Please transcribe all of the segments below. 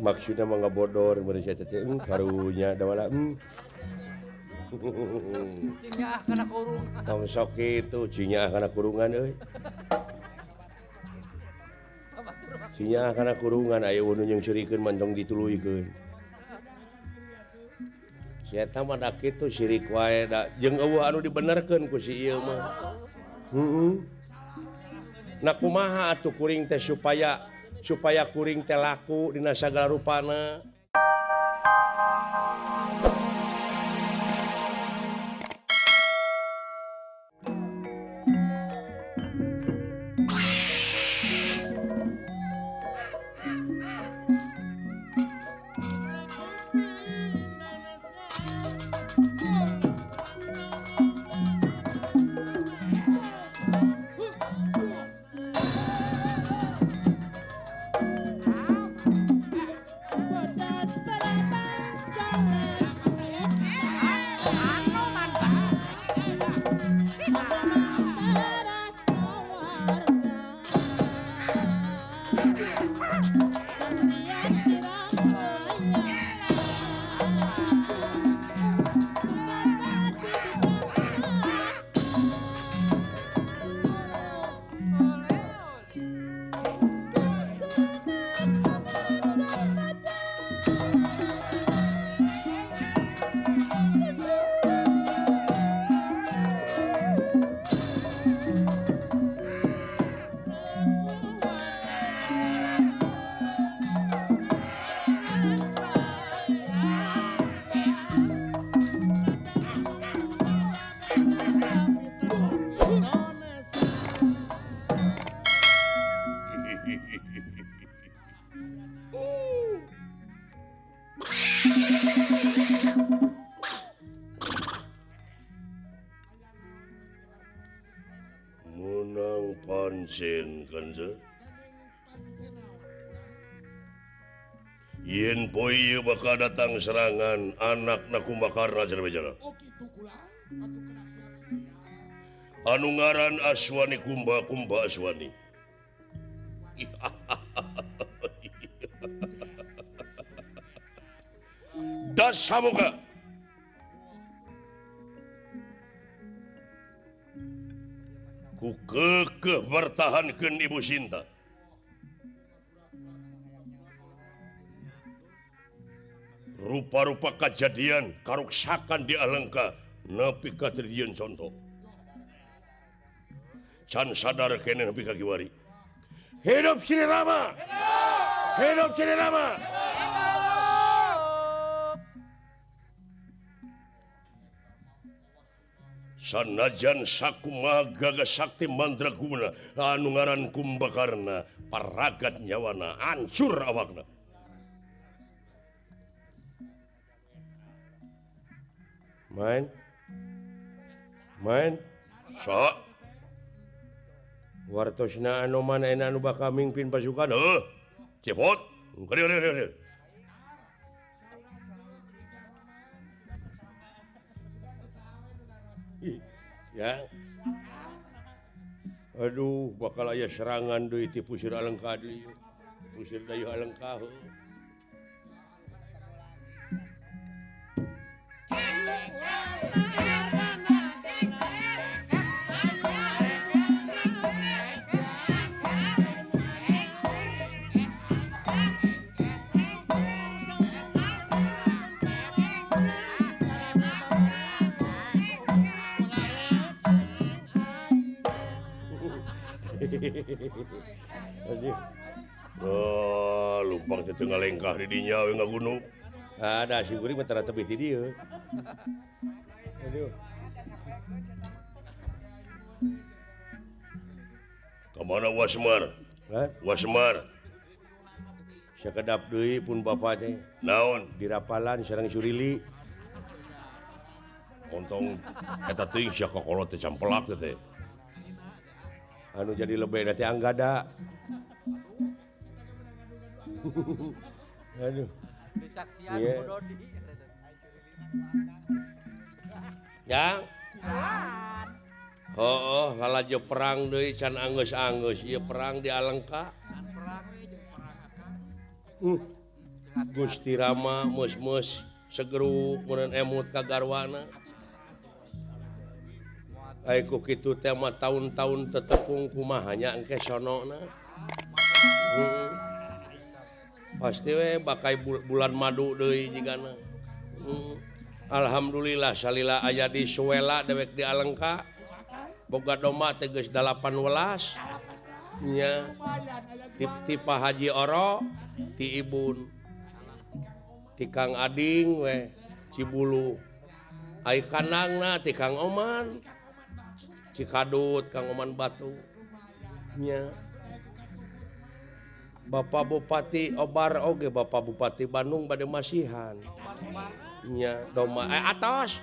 maksudnya mangga bodor karunya da tong sok itu cinya karena kurungan sinya karena kurungan ayo yang sirikeun mantong dituluikeun sia eta mah dak kitu sirik wae da jeung eueuh anu dibenerkeun ku si ieu mah na kumaha atuh kuring teh supaya kuring teh laku dina sagala rupana. Munang pancen kanza yen poe ieu bakal datang serangan anakna Kumbakarna cenah anu ngaran Aswani Kumba Aswani das samoga ku kekeh bertahankeun Ibu Sinta rupa-rupa kejadian karuksakan di Alengka nepi ka Tridian contoh can sadar kene nepi ka kiwari hidup Sri Rama hidup Sri Rama sanajan sakumaha gaga sakti mandraguna anu ngaran Kumbakarna paragat nyawana hancur awakna main sa wartosna anu mana anu bakal mimpin pasukan cepot ya aduh bakal aya serangan deui ti Pusir Alengka deui Pusir Dayuh Alengka lumpang tetengah lengkah di dinya we ngagunuk. Ada si kuring mah tara tebih ti dieu. Aduh. Kamana Wasmar? Wasmar. Sakedap deui pun bapa teh. Naon? Dirapalan sareng Surili. Ontong eta teuing sia kokolot teh campelak teh. Anu jadi lebih nanti Anggada. Aduh. Disaksian yeah. Dodi. Ya. Oh, lalajo perang deui can anggeus-anggeus ieu perang di Alengka. Gusti Rama mus-mus segeru mun emut ka garwana aiku kitu teh mah tahun-tahun tetepung kumahanya engke sonona pasti we bakai bulan madu deui jigana alhamdulillah salila aya di Suwela dewek di Alengka boga domba teh geus 18 nya ti Pak Haji Oro ti Ibun ti Kang Ading we Cibulu ai kanangna ti Kang Oman Cikadut Kang Oman Batu nya Bapak Bupati Obar oge Bapak Bupati Bandung bade masihan nya domba atos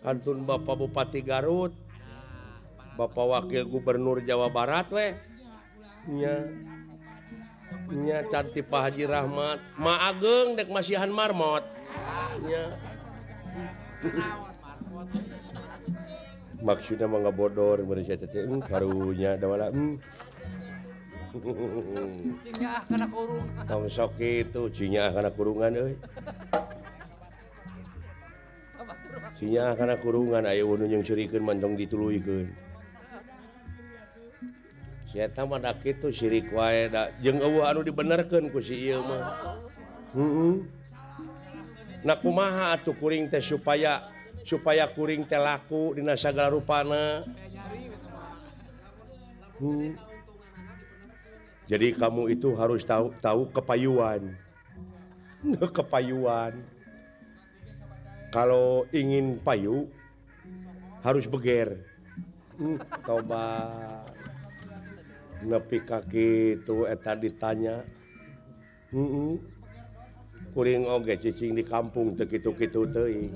kantun Bapak Bupati Garut Bapak Wakil Gubernur Jawa Barat we nya cantik Pak Haji Rahmat Ma Ageng dek masihan marmot nya maksudnya mah ngabodor beres eta teh karunya da wala cinya kana kurungan tong sok kitu cinya kana kurungan euy cinya kana kurungan aya unu yang sirikeun mantong dituluykeun si eta mah da kitu sirik wae da jeung eueuh anu dibenerkeun ku si ieu mah na kumaha atuh kuring teh supaya kuring teh laku dina sagala rupana jadi kamu itu harus tahu kepayuan kalau ingin payu harus beger tobat nepi ka kitu eta ditanya kuring oge cicing di kampung teu kitu-kitu teuing